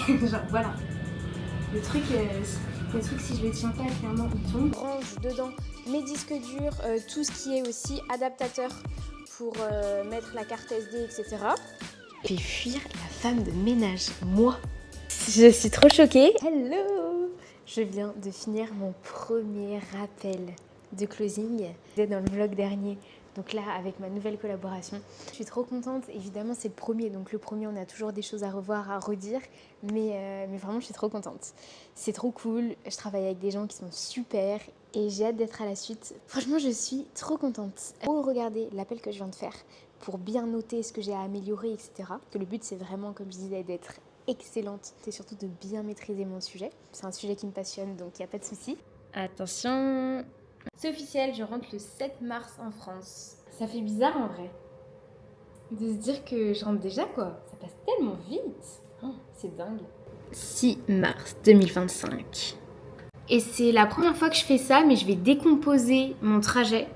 Genre voilà. Le truc, si je le tiens pas, clairement, il tombe. Je range dedans mes disques durs, tout ce qui est aussi adaptateur pour mettre la carte SD, etc. Et fuir la femme de ménage, moi. Je suis trop choquée. Hello! Je viens de finir mon premier rappel de closing. C'était dans le vlog dernier. Donc là, avec ma nouvelle collaboration, je suis trop contente. Évidemment, c'est le premier. Donc le premier, on a toujours des choses à revoir, à redire. Mais vraiment, je suis trop contente. C'est trop cool. Je travaille avec des gens qui sont super. Et j'ai hâte d'être à la suite. Franchement, je suis trop contente. Pour regarder l'appel que je viens de faire, pour bien noter ce que j'ai à améliorer, etc. Que le but, c'est vraiment, comme je disais, d'être excellente. C'est surtout de bien maîtriser mon sujet. C'est un sujet qui me passionne, donc il n'y a pas de souci. Attention, c'est officiel, je rentre le 7 mars en France. Ça fait bizarre en vrai de se dire que je rentre déjà quoi. Ça passe tellement vite. Oh, c'est dingue. 6 mars 2025. Et c'est la première fois que je fais ça, mais je vais décomposer mon trajet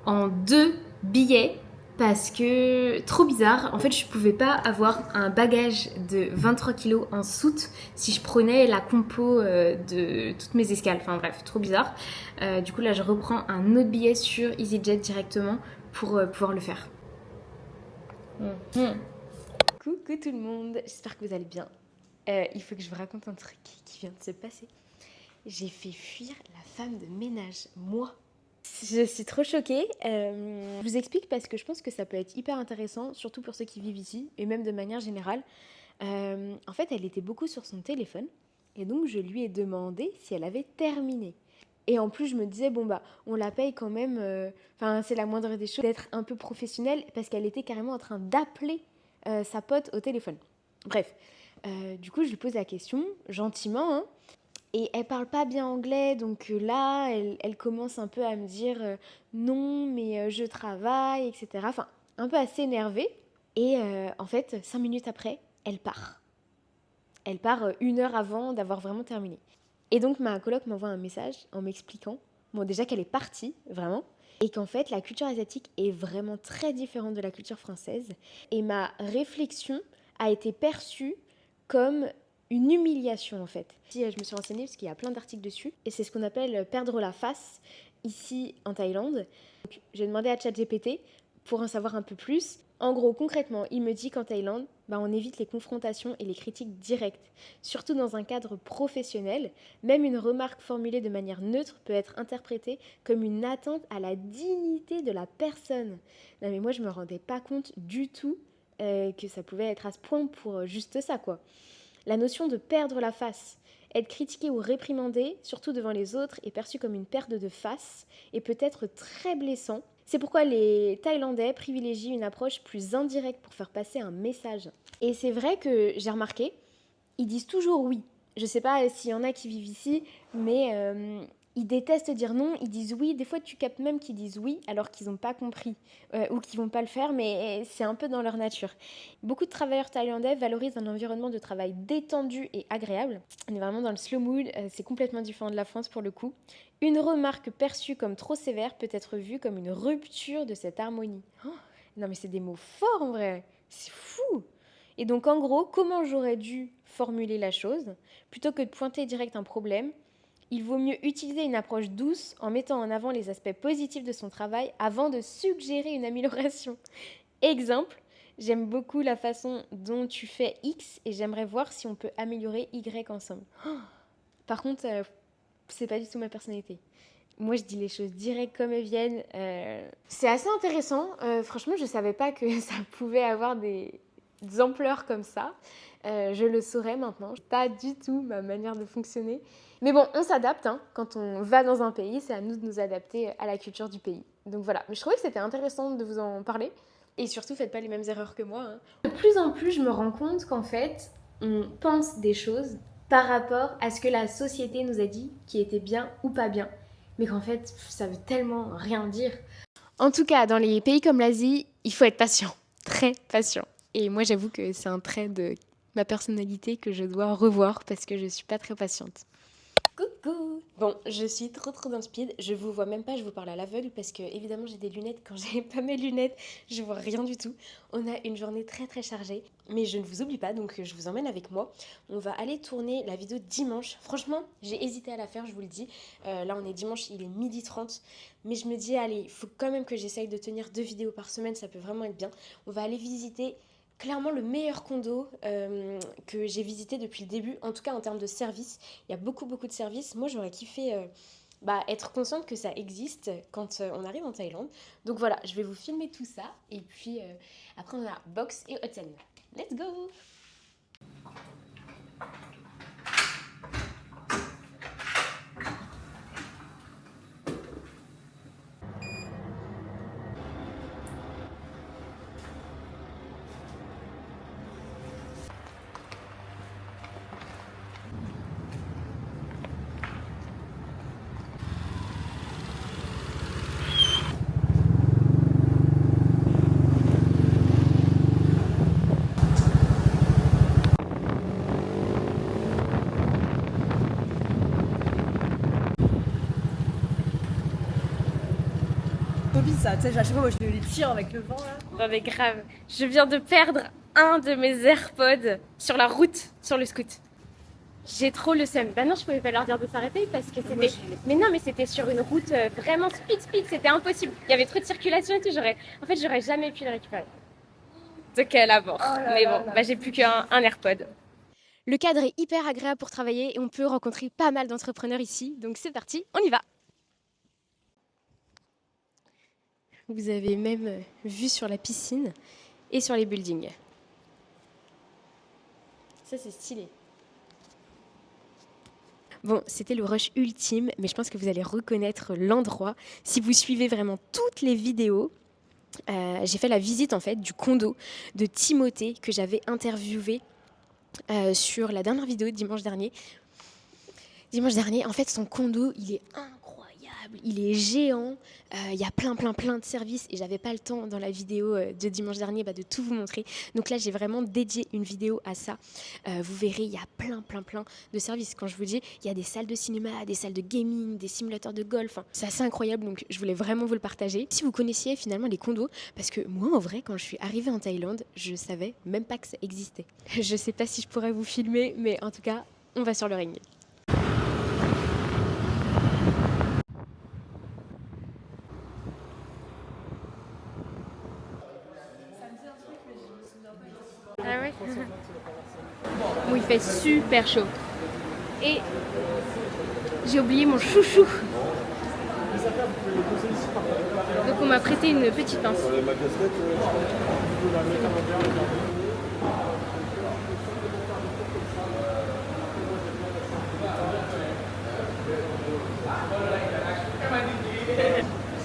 en 2 billets. Parce que, trop bizarre, en fait je pouvais pas avoir un bagage de 23 kilos en soute si je prenais la compo de toutes mes escales. Enfin bref, trop bizarre. Du coup là je reprends un autre billet sur EasyJet directement pour pouvoir le faire. Coucou tout le monde, j'espère que vous allez bien. Il faut que je vous raconte un truc qui vient de se passer. J'ai fait fuir la femme de ménage, moi. Je suis trop choquée. Je vous explique parce que je pense que ça peut être hyper intéressant, surtout pour ceux qui vivent ici, et même de manière générale. En fait, elle était beaucoup sur son téléphone, et donc je lui ai demandé si elle avait terminé. Et en plus, je me disais, bon bah, on la paye quand même, c'est la moindre des choses d'être un peu professionnelle, parce qu'elle était carrément en train d'appeler sa pote au téléphone. Bref, du coup, je lui pose la question, gentiment, hein. Et elle parle pas bien anglais, donc là, elle commence un peu à me dire non, mais je travaille, etc. Enfin, un peu à s'énerver. Et en fait, 5 minutes après, elle part. Elle part 1 heure avant d'avoir vraiment terminé. Et donc, ma coloc m'envoie un message en m'expliquant, bon, déjà qu'elle est partie, vraiment, et qu'en fait, la culture asiatique est vraiment très différente de la culture française. Et ma réflexion a été perçue comme une humiliation en fait. Je me suis renseignée parce qu'il y a plein d'articles dessus et c'est ce qu'on appelle perdre la face ici en Thaïlande. Donc, j'ai demandé à ChatGPT pour en savoir un peu plus. En gros, concrètement, il me dit qu'en Thaïlande, on évite les confrontations et les critiques directes, surtout dans un cadre professionnel. Même une remarque formulée de manière neutre peut être interprétée comme une atteinte à la dignité de la personne. Non mais moi je me rendais pas compte du tout que ça pouvait être à ce point pour juste ça quoi. La notion de perdre la face, être critiqué ou réprimandé, surtout devant les autres, est perçue comme une perte de face et peut être très blessant. C'est pourquoi les Thaïlandais privilégient une approche plus indirecte pour faire passer un message. Et c'est vrai que j'ai remarqué, ils disent toujours oui. Je sais pas s'il y en a qui vivent ici, mais ils détestent dire non, ils disent oui. Des fois, tu captes même qu'ils disent oui alors qu'ils n'ont pas compris ou qu'ils vont pas le faire, mais c'est un peu dans leur nature. Beaucoup de travailleurs thaïlandais valorisent un environnement de travail détendu et agréable. On est vraiment dans le slow mood, c'est complètement différent de la France pour le coup. Une remarque perçue comme trop sévère peut être vue comme une rupture de cette harmonie. Oh, non mais c'est des mots forts en vrai, c'est fou. Et donc en gros, comment j'aurais dû formuler la chose? Plutôt que de pointer direct un problème, il vaut mieux utiliser une approche douce en mettant en avant les aspects positifs de son travail avant de suggérer une amélioration. Exemple, j'aime beaucoup la façon dont tu fais X et j'aimerais voir si on peut améliorer Y ensemble. Oh, par contre, c'est pas du tout ma personnalité. Moi, je dis les choses directes comme elles viennent. C'est assez intéressant. Franchement, je savais pas que ça pouvait avoir des ampleurs comme ça. Je le saurais maintenant. Pas du tout ma manière de fonctionner. Mais bon, on s'adapte. Hein. Quand on va dans un pays, c'est à nous de nous adapter à la culture du pays. Donc voilà. Mais je trouvais que c'était intéressant de vous en parler. Et surtout, faites pas les mêmes erreurs que moi. Hein. De plus en plus, je me rends compte qu'en fait, on pense des choses par rapport à ce que la société nous a dit qui était bien ou pas bien. Mais qu'en fait, ça veut tellement rien dire. En tout cas, dans les pays comme l'Asie, il faut être patient. Très patient. Et moi, j'avoue que c'est un trait de ma personnalité que je dois revoir parce que je suis pas très patiente. Coucou! Coucou! Bon, je suis trop dans le speed, je vous vois même pas, je vous parle à l'aveugle parce que évidemment j'ai des lunettes, quand j'ai pas mes lunettes, je vois rien du tout. On a une journée très chargée, mais je ne vous oublie pas, donc je vous emmène avec moi. On va aller tourner la vidéo dimanche. Franchement, j'ai hésité à la faire, je vous le dis. Là on est dimanche, il est 12h30, mais je me dis allez, il faut quand même que j'essaye de tenir 2 vidéos par semaine, ça peut vraiment être bien. On va aller visiter clairement le meilleur condo que j'ai visité depuis le début, en tout cas en termes de service. Il y a beaucoup de services. Moi, j'aurais kiffé être consciente que ça existe quand on arrive en Thaïlande. Donc voilà, je vais vous filmer tout ça. Et puis après, on a box et hôtel. Let's go! Ça, tu sais, à chaque fois, moi, je les tire avec le vent là. Non mais grave, je viens de perdre un de mes AirPods sur la route, sur le scoot. J'ai trop le seum. Bah non, je pouvais pas leur dire de s'arrêter parce que c'était... Mais non, mais c'était sur une route vraiment speed, c'était impossible. Il y avait trop de circulation et tout, j'aurais jamais pu le récupérer. Donc la mort. Mais bon, bah j'ai plus qu'un AirPod. Le cadre est hyper agréable pour travailler et on peut rencontrer pas mal d'entrepreneurs ici. Donc c'est parti, on y va. Vous avez même vue sur la piscine et sur les buildings. Ça, c'est stylé. Bon, c'était le rush ultime, mais je pense que vous allez reconnaître l'endroit. Si vous suivez vraiment toutes les vidéos, j'ai fait la visite en fait du condo de Timothée que j'avais interviewé sur la dernière vidéo de dimanche dernier. En fait, son condo, il est incroyable, il est géant, il y a plein de services et j'avais pas le temps dans la vidéo de dimanche dernier de tout vous montrer. Donc là, j'ai vraiment dédié une vidéo à ça. Vous verrez, il y a plein de services. Quand je vous dis, il y a des salles de cinéma, des salles de gaming, des simulateurs de golf. Enfin, c'est assez incroyable, donc je voulais vraiment vous le partager. Si vous connaissiez finalement les condos, parce que moi, en vrai, quand je suis arrivée en Thaïlande, je savais même pas que ça existait. Je sais pas si je pourrais vous filmer, mais en tout cas, on va sur le ring. Ah ouais. Bon, il fait super chaud. Et j'ai oublié mon chouchou. Donc on m'a prêté une petite pince. Ça,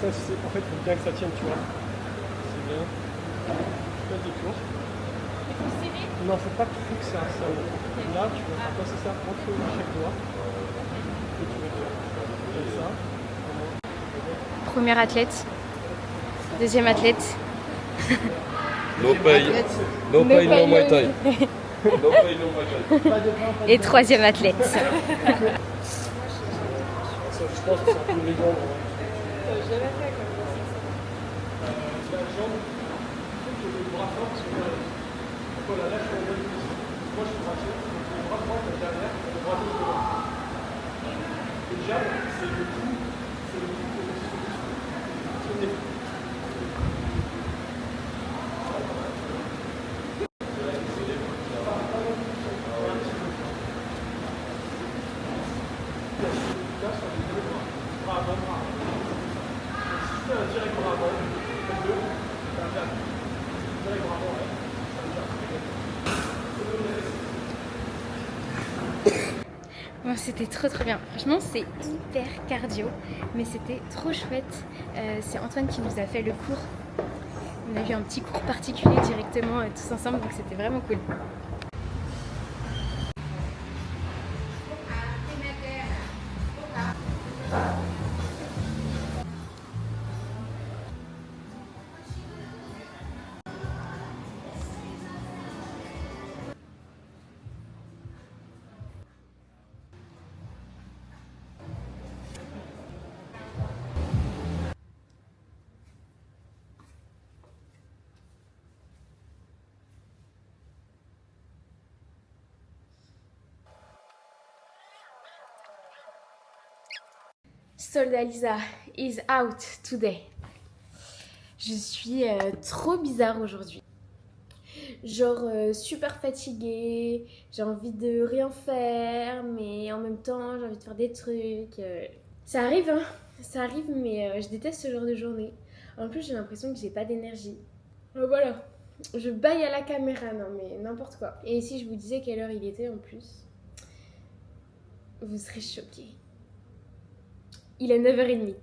en fait, il faut bien que ça tienne, tu vois. C'est bien. Fais des tours. Il faut serrer. Non, faut pas trop que ça ressemble. Là, tu vas faire passer ça entre chaque doigt. Et tu vas faire comme ça. Première athlète. Deuxième athlète. No pay, no pay, no Muay Thai. No pay, no Muay Thai. Et troisième athlète. Ça, je pense que c'est un peu élégant. Jamais fait comme ça. La jambe, il faut que le bras fort, parce que quand la lâche, moi je suis braché, le bras fort est derrière, le bras gauche devant. Le jab, c'est le coup, que vous Bon, c'était trop bien. Franchement, c'est hyper cardio, mais c'était trop chouette. C'est Antoine qui nous a fait le cours. On a eu un petit cours particulier directement tous ensemble, donc c'était vraiment cool. Soldat Lisa is out today. Je suis trop bizarre aujourd'hui. Genre super fatiguée, j'ai envie de rien faire, mais en même temps j'ai envie de faire des trucs. Ça arrive, hein, ça arrive, mais je déteste ce genre de journée. En plus, j'ai l'impression que j'ai pas d'énergie. Voilà, je baille à la caméra, non mais n'importe quoi. Et si je vous disais quelle heure il était en plus, vous serez choqués. Il est 9h30.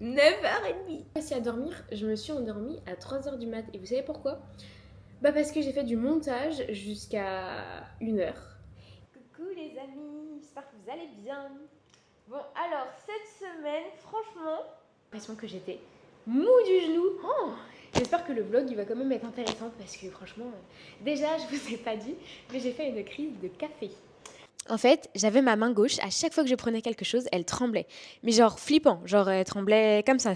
9h30. Si à dormir, je me suis endormie à 3h du mat. Et vous savez pourquoi ? Bah parce que j'ai fait du montage jusqu'à 1h. Coucou les amis, j'espère que vous allez bien. Bon alors, cette semaine, franchement, j'ai l'impression que j'étais mou du genou. Oh, j'espère que le vlog il va quand même être intéressant parce que franchement, déjà je vous ai pas dit, mais j'ai fait une crise de café. En fait, j'avais ma main gauche, à chaque fois que je prenais quelque chose, elle tremblait. Mais genre flippant, genre elle tremblait comme ça.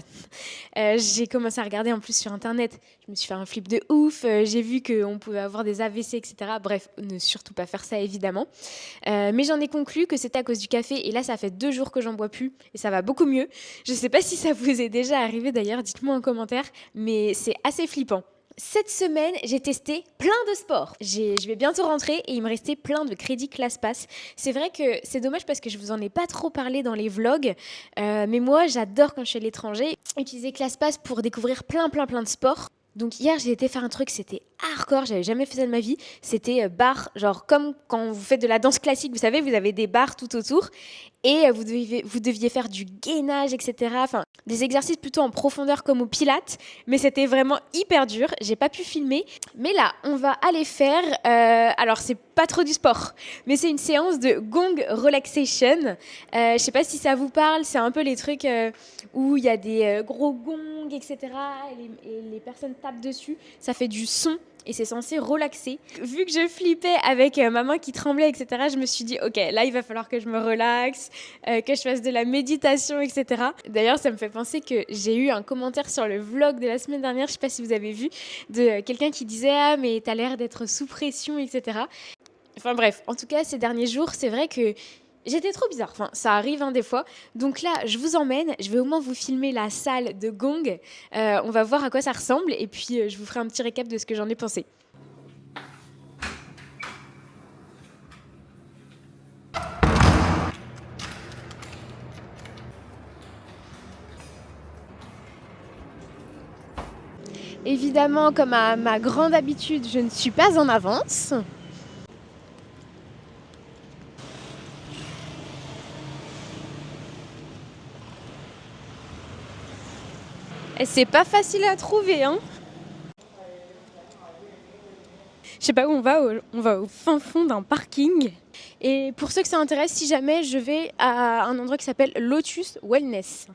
J'ai commencé à regarder en plus sur internet. Je me suis fait un flip de ouf, j'ai vu qu'on pouvait avoir des AVC, etc. Bref, ne surtout pas faire ça évidemment. Mais j'en ai conclu que c'était à cause du café et là ça fait 2 jours que j'en bois plus et ça va beaucoup mieux. Je sais pas si ça vous est déjà arrivé d'ailleurs, dites-moi en commentaire, mais c'est assez flippant. Cette semaine, j'ai testé plein de sports. Je vais bientôt rentrer et il me restait plein de crédits ClassPass. C'est vrai que c'est dommage parce que je vous en ai pas trop parlé dans les vlogs, mais moi j'adore quand je suis à l'étranger utiliser ClassPass pour découvrir plein de sports. Donc hier j'ai été faire un truc, c'était hardcore, j'avais jamais fait ça de ma vie. C'était barre, genre comme quand vous faites de la danse classique, vous savez, vous avez des barres tout autour et vous deviez faire du gainage, etc. Enfin, des exercices plutôt en profondeur comme au pilates, mais c'était vraiment hyper dur. J'ai pas pu filmer, mais là on va aller faire. Alors c'est pas trop du sport, mais c'est une séance de gong relaxation. Je sais pas si ça vous parle, c'est un peu les trucs où il y a des gros gongs, etc. Et les personnes tapent dessus, ça fait du son. Et c'est censé relaxer. Vu que je flippais avec ma main qui tremblait, etc., je me suis dit, ok, là, il va falloir que je me relaxe, que je fasse de la méditation, etc. D'ailleurs, ça me fait penser que j'ai eu un commentaire sur le vlog de la semaine dernière, je sais pas si vous avez vu, de quelqu'un qui disait, ah, mais t'as l'air d'être sous pression, etc. Enfin bref, en tout cas, ces derniers jours, c'est vrai que j'étais trop bizarre, enfin ça arrive des fois. Donc là, je vous emmène, je vais au moins vous filmer la salle de gong. On va voir à quoi ça ressemble et puis je vous ferai un petit récap de ce que j'en ai pensé. Évidemment, comme à ma grande habitude, je ne suis pas en avance. Et c'est pas facile à trouver, hein. Je sais pas où on va au fin fond d'un parking. Et pour ceux que ça intéresse, si jamais, je vais à un endroit qui s'appelle Lotus Wellness.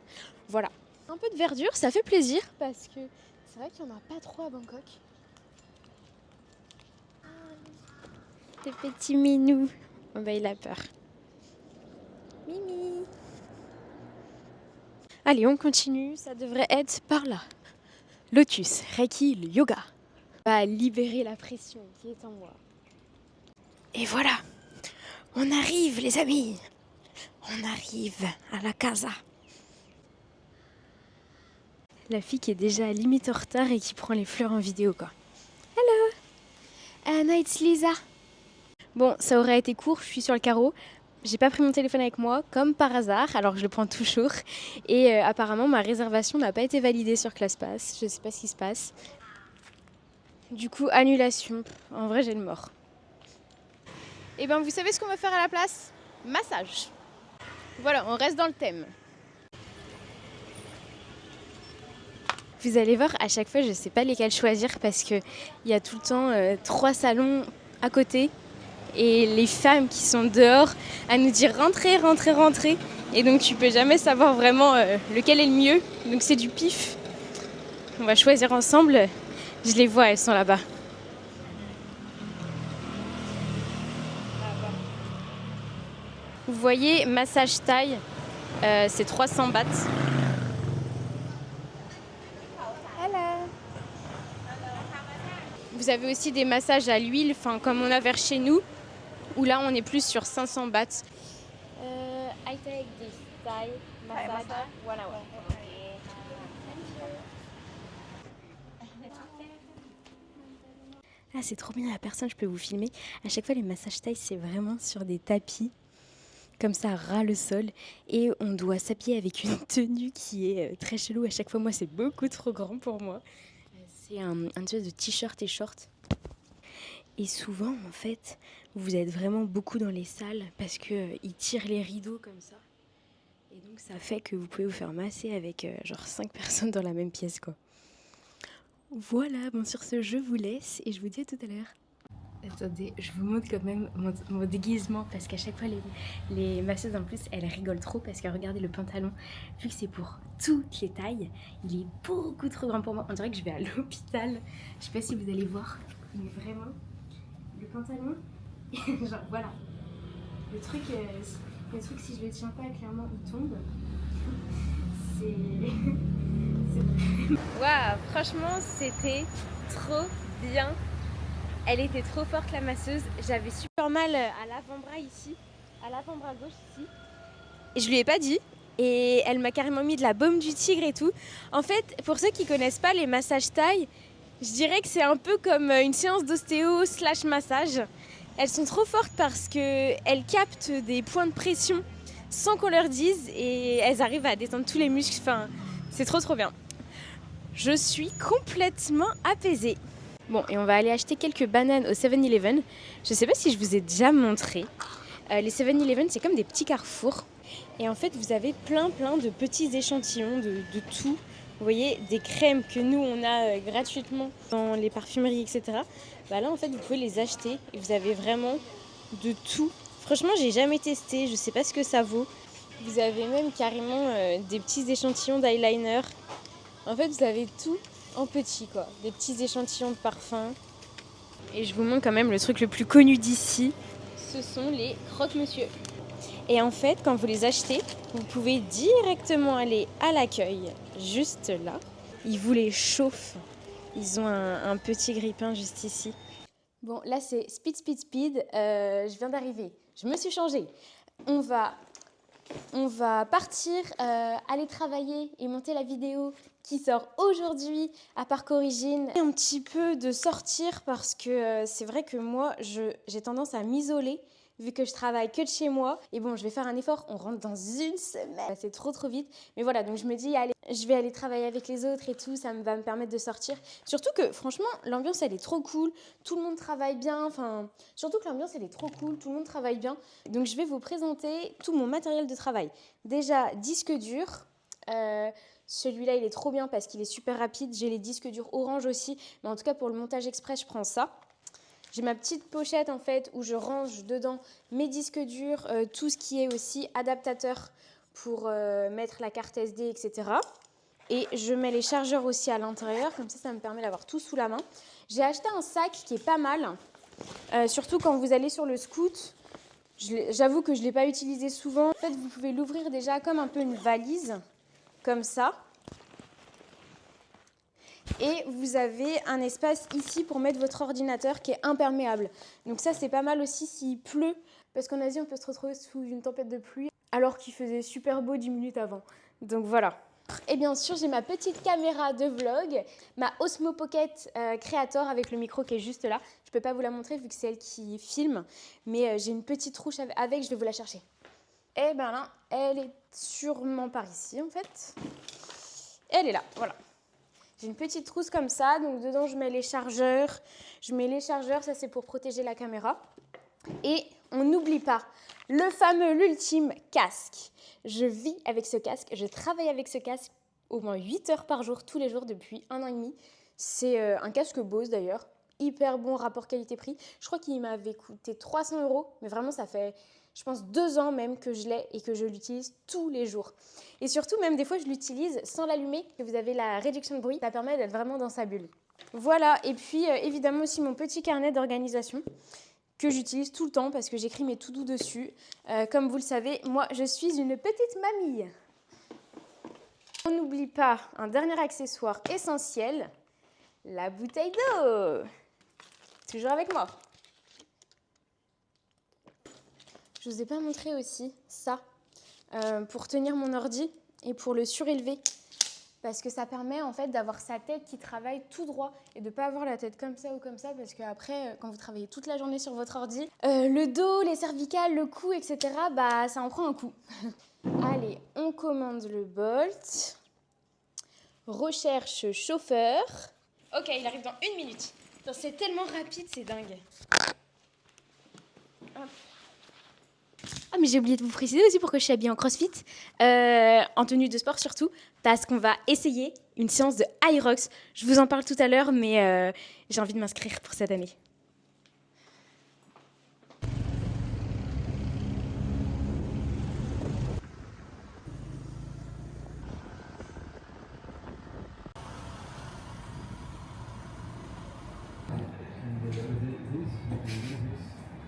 Voilà. Un peu de verdure, ça fait plaisir parce que c'est vrai qu'il n'y en a pas trop à Bangkok. Des petits minous. Oh bah, il a peur. Mimi. Allez, on continue, ça devrait être par là. Lotus, Reiki, le yoga. Va libérer la pression qui est en moi. Et voilà, on arrive les amis. On arrive à la casa. La fille qui est déjà limite en retard et qui prend les fleurs en vidéo quoi. Hello, Anna, it's Lisa. Bon, ça aurait été court, je suis sur le carreau. J'ai pas pris mon téléphone avec moi, comme par hasard, alors que je le prends toujours. Et apparemment, ma réservation n'a pas été validée sur ClassPass. Je sais pas ce qui se passe. Du coup, annulation. En vrai, j'ai le mort. Et ben, vous savez ce qu'on va faire à la place ? Massage. Voilà, on reste dans le thème. Vous allez voir, à chaque fois, je sais pas lesquels choisir parce qu'il y a tout le temps 3 salons à côté. Et les femmes qui sont dehors à nous dire rentrez. Et donc tu peux jamais savoir vraiment lequel est le mieux. Donc c'est du pif. On va choisir ensemble. Je les vois, elles sont là-bas. Vous voyez, massage thaï, c'est 300 bahts. Vous avez aussi des massages à l'huile, comme on a vers chez nous. Où là on est plus sur 500 bahts. I take this Thai Massage 1 hour. Ah, c'est trop bien la personne, je peux vous filmer. À chaque fois, les massages thaï, c'est vraiment sur des tapis, comme ça, ras le sol. Et on doit s'habiller avec une tenue qui est très chelou. À chaque fois, moi, c'est beaucoup trop grand pour moi. C'est un espèce de t-shirt et short. Et souvent, en fait, vous êtes vraiment beaucoup dans les salles parce qu'ils tirent les rideaux comme ça. Et donc, ça fait que vous pouvez vous faire masser avec genre 5 personnes dans la même pièce, quoi. Voilà, bon, sur ce, je vous laisse et je vous dis à tout à l'heure. Attendez, je vous montre quand même mon déguisement parce qu'à chaque fois, les masseuses en plus, elles rigolent trop parce que regardez le pantalon, vu que c'est pour toutes les tailles, il est beaucoup trop grand pour moi. On dirait que je vais à l'hôpital. Je sais pas si vous allez voir, mais vraiment, le pantalon, genre voilà. Le truc, si je le tiens pas, clairement, il tombe. Waouh, franchement, c'était trop bien. Elle était trop forte, la masseuse. J'avais super mal à l'avant-bras ici, à l'avant-bras gauche ici. Et je lui ai pas dit. Et elle m'a carrément mis de la baume du tigre et tout. En fait, pour ceux qui connaissent pas les massages thaï, je dirais que c'est un peu comme une séance d'ostéo / massage. Elles sont trop fortes parce qu'elles captent des points de pression sans qu'on leur dise et elles arrivent à détendre tous les muscles. Enfin, c'est trop bien. Je suis complètement apaisée. Bon, et on va aller acheter quelques bananes au 7-Eleven. Je sais pas si je vous ai déjà montré. Les 7-Eleven, c'est comme des petits carrefours. Et en fait, vous avez plein de petits échantillons de tout. Vous voyez, des crèmes que nous, on a gratuitement dans les parfumeries, etc. Bah là, en fait, vous pouvez les acheter et vous avez vraiment de tout. Franchement, j'ai jamais testé. Je sais pas ce que ça vaut. Vous avez même carrément des petits échantillons d'eyeliner. En fait, vous avez tout en petit, quoi. Des petits échantillons de parfum. Et je vous montre quand même le truc le plus connu d'ici. Ce sont les croque-monsieur. Et en fait, quand vous les achetez, vous pouvez directement aller à l'accueil, juste là. Ils vous les chauffent. Ils ont un petit grille-pain juste ici. Bon, là, c'est speed. Je viens d'arriver. Je me suis changée. On va partir, aller travailler et monter la vidéo qui sort aujourd'hui à Parc Origine. Un petit peu de sortir parce que c'est vrai que moi, j'ai tendance à m'isoler vu que je travaille que de chez moi. Et bon, je vais faire un effort, on rentre dans une semaine. C'est trop vite. Mais voilà, donc je me dis, allez, je vais aller travailler avec les autres et tout, ça va me permettre de sortir. Surtout que, franchement, l'ambiance, elle est trop cool. Tout le monde travaille bien. Enfin, surtout que l'ambiance, elle est trop cool. Tout le monde travaille bien. Donc, je vais vous présenter tout mon matériel de travail. Déjà, disque dur. Celui-là, il est trop bien parce qu'il est super rapide. J'ai les disques durs orange aussi. Mais en tout cas, pour le montage express, je prends ça. J'ai ma petite pochette en fait où je range dedans mes disques durs, tout ce qui est aussi adaptateur pour mettre la carte SD, etc. Et je mets les chargeurs aussi à l'intérieur, comme ça me permet d'avoir tout sous la main. J'ai acheté un sac qui est pas mal, surtout quand vous allez sur le scoot. J'avoue que je ne l'ai pas utilisé souvent. En fait, vous pouvez l'ouvrir déjà comme un peu une valise, comme ça. Et vous avez un espace ici pour mettre votre ordinateur qui est imperméable. Donc ça, c'est pas mal aussi s'il pleut, parce qu'en Asie, on peut se retrouver sous une tempête de pluie, alors qu'il faisait super beau 10 minutes avant. Donc voilà. Et bien sûr, j'ai ma petite caméra de vlog, ma Osmo Pocket Creator avec le micro qui est juste là. Je peux pas vous la montrer vu que c'est elle qui filme, mais j'ai une petite trouche avec, je vais vous la chercher. Et ben là, elle est sûrement par ici en fait. Elle est là, voilà. J'ai une petite trousse comme ça, donc dedans je mets les chargeurs. Ça c'est pour protéger la caméra. Et on n'oublie pas le fameux, l'ultime casque. Je vis avec ce casque, je travaille avec ce casque au moins 8 heures par jour, tous les jours depuis 1 an et demi. C'est un casque Bose d'ailleurs, hyper bon rapport qualité-prix. Je crois qu'il m'avait coûté 300 €, mais vraiment ça fait, je pense, 2 ans même que je l'ai et que je l'utilise tous les jours. Et surtout, même des fois, je l'utilise sans l'allumer, que vous avez la réduction de bruit. Ça permet d'être vraiment dans sa bulle. Voilà, et puis évidemment aussi mon petit carnet d'organisation que j'utilise tout le temps parce que j'écris mes to-do dessus. Comme vous le savez, moi, je suis une petite mamie. On n'oublie pas un dernier accessoire essentiel, la bouteille d'eau. Toujours avec moi. Je vous ai pas montré aussi ça. pour tenir mon ordi et pour le surélever. Parce que ça permet en fait d'avoir sa tête qui travaille tout droit et de ne pas avoir la tête comme ça ou comme ça, parce qu'après, quand vous travaillez toute la journée sur votre ordi, le dos, les cervicales, le cou, etc., bah ça en prend un coup. Allez, on commande le Bolt. Recherche chauffeur. Ok, il arrive dans 1 minute. C'est tellement rapide, c'est dingue. Hop. Ah, mais j'ai oublié de vous préciser aussi pourquoi je suis habillée en crossfit, en tenue de sport surtout, parce qu'on va essayer une séance de Hyrox. Je vous en parle tout à l'heure, mais j'ai envie de m'inscrire pour cette année.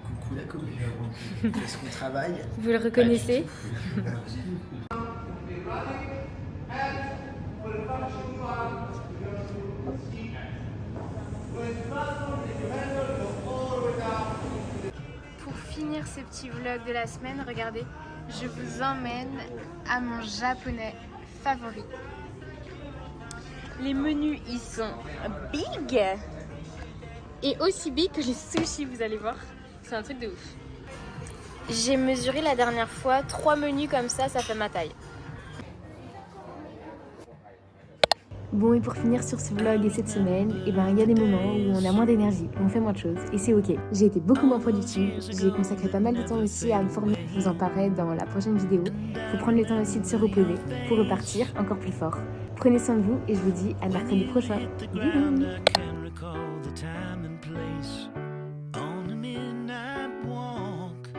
Coucou la commune. Est-ce qu'on travaille? Vous le reconnaissez? Pour finir ce petit vlog de la semaine, regardez, je vous emmène à mon japonais favori. Les menus, ils sont big et aussi big que les sushis, vous allez voir. C'est un truc de ouf. J'ai mesuré la dernière fois 3 menus comme ça fait ma taille. Bon, et pour finir sur ce vlog et cette semaine, il y a des moments où on a moins d'énergie, où on fait moins de choses, et c'est ok. J'ai été beaucoup moins productive, j'ai consacré pas mal de temps aussi à me former. Je vous en parlerai dans la prochaine vidéo. Faut prendre le temps aussi de se reposer pour repartir encore plus fort. Prenez soin de vous et je vous dis à mercredi prochain. Bisous.